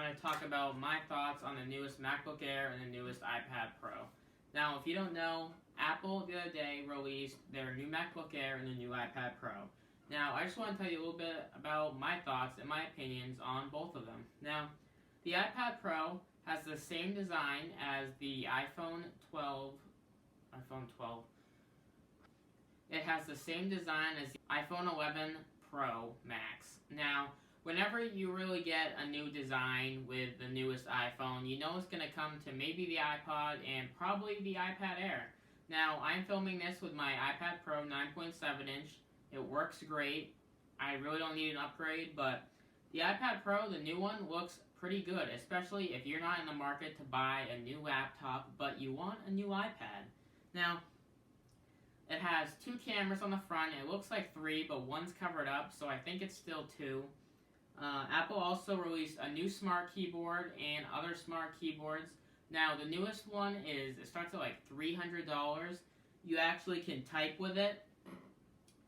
going to talk about my thoughts on the newest MacBook Air and the newest iPad Pro. Now, if you don't know, Apple the other day released their new MacBook Air and the new iPad Pro. Now, I just want to tell you a little bit about my thoughts and my opinions on both of them. Now, the iPad Pro has the same design as the iPhone 12. It has the same design as the iPhone 11 Pro Max. Now, whenever you really get a new design with the newest iPhone, you know it's going to come to maybe the iPod and probably the iPad Air. Now, I'm filming this with my iPad Pro 9.7 inch. It works great. I really don't need an upgrade, but the iPad Pro, the new one, looks pretty good, especially if you're not in the market to buy a new laptop, but you want a new iPad. Now, it has two cameras on the front. It looks like three, but one's covered up, so I think it's still two. Apple also released a new smart keyboard and other smart keyboards. Now, the newest one it starts at like $300. You actually can type with it,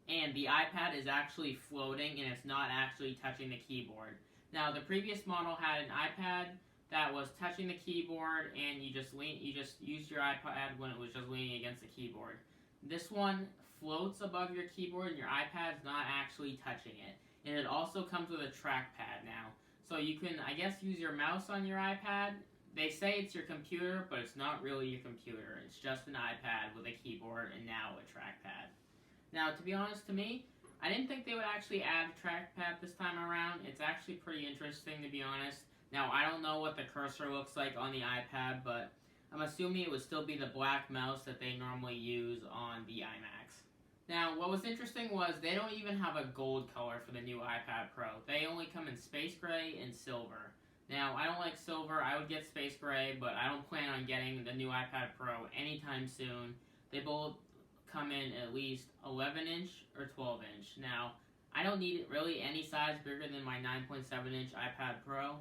and the iPad is actually floating, and it's not actually touching the keyboard. Now, the previous model had an iPad that was touching the keyboard, and you just used your iPad when it was just leaning against the keyboard. This one floats above your keyboard, and your iPad's not actually touching it. And it also comes with a trackpad now. So you can, I guess, use your mouse on your iPad. They say it's your computer, but it's not really your computer. It's just an iPad with a keyboard and now a trackpad. Now, to be honest, to me, I didn't think they would actually add a trackpad this time around. It's actually pretty interesting, to be honest. Now, I don't know what the cursor looks like on the iPad, but I'm assuming it would still be the black mouse that they normally use on the iMacs. Now, what was interesting was they don't even have a gold color for the new iPad Pro. They only come in space gray and silver. Now, I don't like silver. I would get space gray, but I don't plan on getting the new iPad Pro anytime soon. They both come in at least 11-inch or 12-inch. Now, I don't need really any size bigger than my 9.7-inch iPad Pro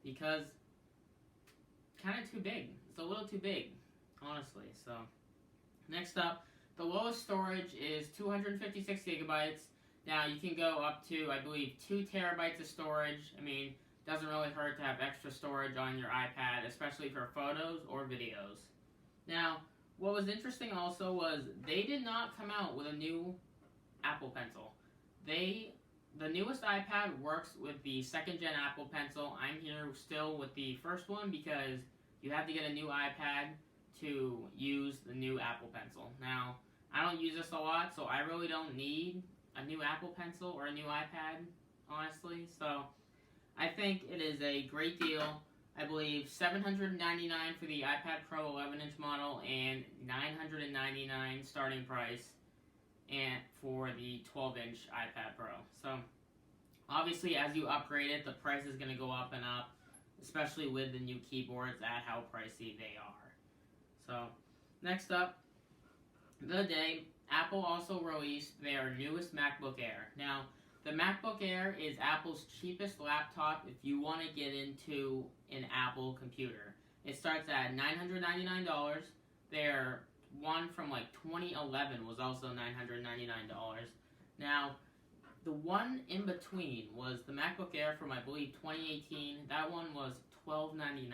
because kind of too big. It's a little too big, honestly. So, next up, the lowest storage is 256 gigabytes. Now, you can go up to, I believe, 2 terabytes of storage. I mean, doesn't really hurt to have extra storage on your iPad, especially for photos or videos. Now, what was interesting also was they did not come out with a new Apple Pencil. The newest iPad works with the second-gen Apple Pencil. I'm here still with the first one because you have to get a new iPad to use the new Apple Pencil. Now, I don't use this a lot, so I really don't need a new Apple Pencil or a new iPad, honestly. So, I think it is a great deal. I believe $799 for the iPad Pro 11-inch model and $999 starting price and for the 12-inch iPad Pro. So, obviously, as you upgrade it, the price is going to go up and up, especially with the new keyboards at how pricey they are. So, next up, the day, Apple also released their newest MacBook Air. Now, the MacBook Air is Apple's cheapest laptop if you want to get into an Apple computer. It starts at $999. Their one from like 2011 was also $999. Now, the one in between was the MacBook Air from, I believe, 2018. That one was $1299.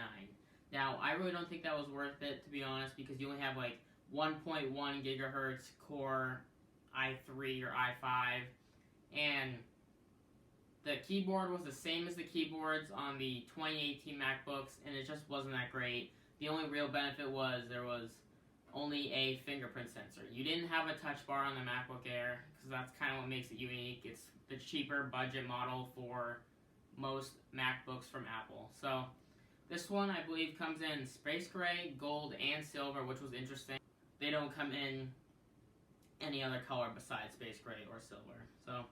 Now, I really don't think that was worth it, to be honest, because you only have like 1.1 gigahertz core i3 or i5, and the keyboard was the same as the keyboards on the 2018 MacBooks, and it just wasn't that great. The only real benefit was there was only a fingerprint sensor. You didn't have a touch bar on the MacBook Air, because that's kind of what makes it unique. It's the cheaper budget model for most MacBooks from Apple. So, this one, I believe, comes in space gray, gold, and silver, which was interesting. They don't come in any other color besides space gray or silver. So,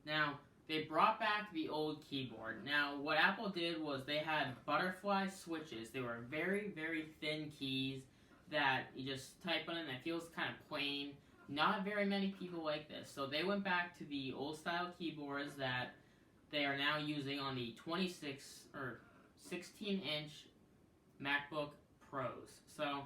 now, they brought back the old keyboard. Now, what Apple did was they had butterfly switches. They were very, very thin keys that you just type on, and it feels kind of plain. Not very many people like this. So they went back to the old style keyboards that they are now using on the 26 or 16-inch MacBook Pros. So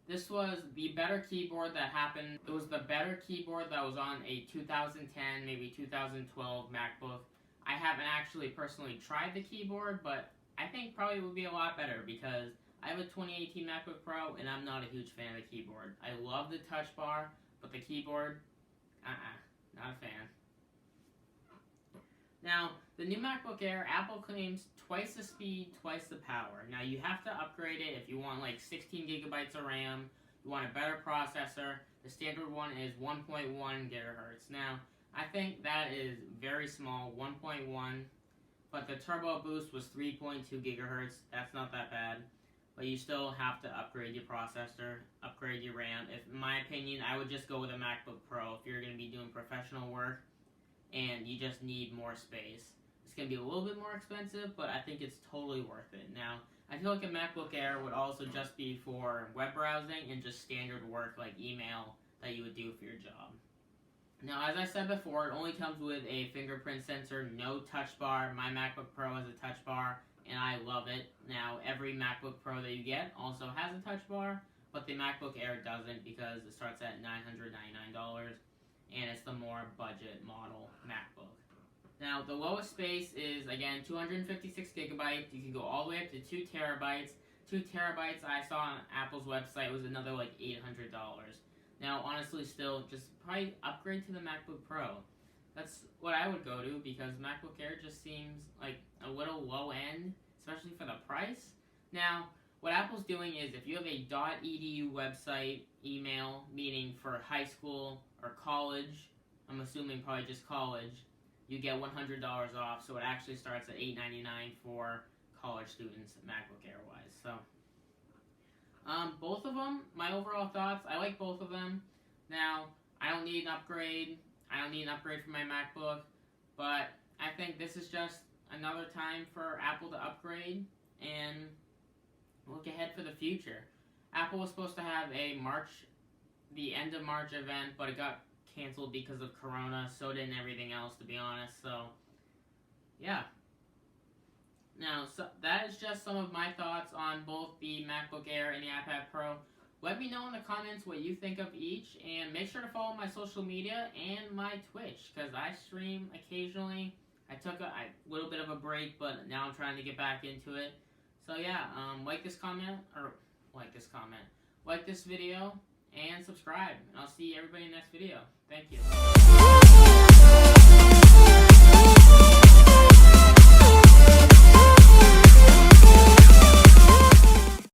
this was the better keyboard that happened. It was the better keyboard that was on a 2010, maybe 2012 MacBook I haven't actually personally tried the keyboard, but I think probably would be a lot better because I have a 2018 MacBook Pro and I'm not a huge fan of the keyboard. I love the touch bar, but the keyboard, not a fan. Now, the new MacBook Air, Apple claims twice the speed, twice the power. Now, you have to upgrade it if you want like 16 gigabytes of RAM, you want a better processor. The standard one is 1.1 gigahertz. Now, I think that is very small, 1.1, but the turbo boost was 3.2 gigahertz. That's not that bad, but you still have to upgrade your processor, upgrade your RAM. In my opinion, I would just go with a MacBook Pro if you're going to be doing professional work and you just need more space. It's going to be a little bit more expensive, but I think it's totally worth it. Now, I feel like a MacBook Air would also just be for web browsing and just standard work like email that you would do for your job. Now, as I said before, it only comes with a fingerprint sensor, no touch bar. My MacBook Pro has a touch bar, and I love it. Now, every MacBook Pro that you get also has a touch bar, but the MacBook Air doesn't because it starts at $999, and it's the more budget model MacBook. Now, the lowest space is, again, 256 gigabytes. You can go all the way up to 2 terabytes. 2 terabytes I saw on Apple's website was another like $800. Now, honestly, still, just probably upgrade to the MacBook Pro. That's what I would go to because MacBook Air just seems like a little low end, especially for the price. Now, what Apple's doing is if you have a .edu website email, meaning for high school or college, I'm assuming probably just college, you get $100 off, so it actually starts at $899 for college students, MacBook Air wise. So, both of them, my overall thoughts, I like both of them. Now, I don't need an upgrade. I don't need an upgrade for my MacBook, but I think this is just another time for Apple to upgrade and look ahead for the future. Apple was supposed to have the end of March event, but it got canceled because of Corona, so didn't everything else, to be honest. So, yeah. Now, so that is just some of my thoughts on both the MacBook Air and the iPad Pro. Let me know in the comments what you think of each, and make sure to follow my social media and my Twitch, because I stream occasionally. I took a little bit of a break, but now I'm trying to get back into it. So yeah, like this video, and subscribe, and I'll see everybody in the next video. Thank you.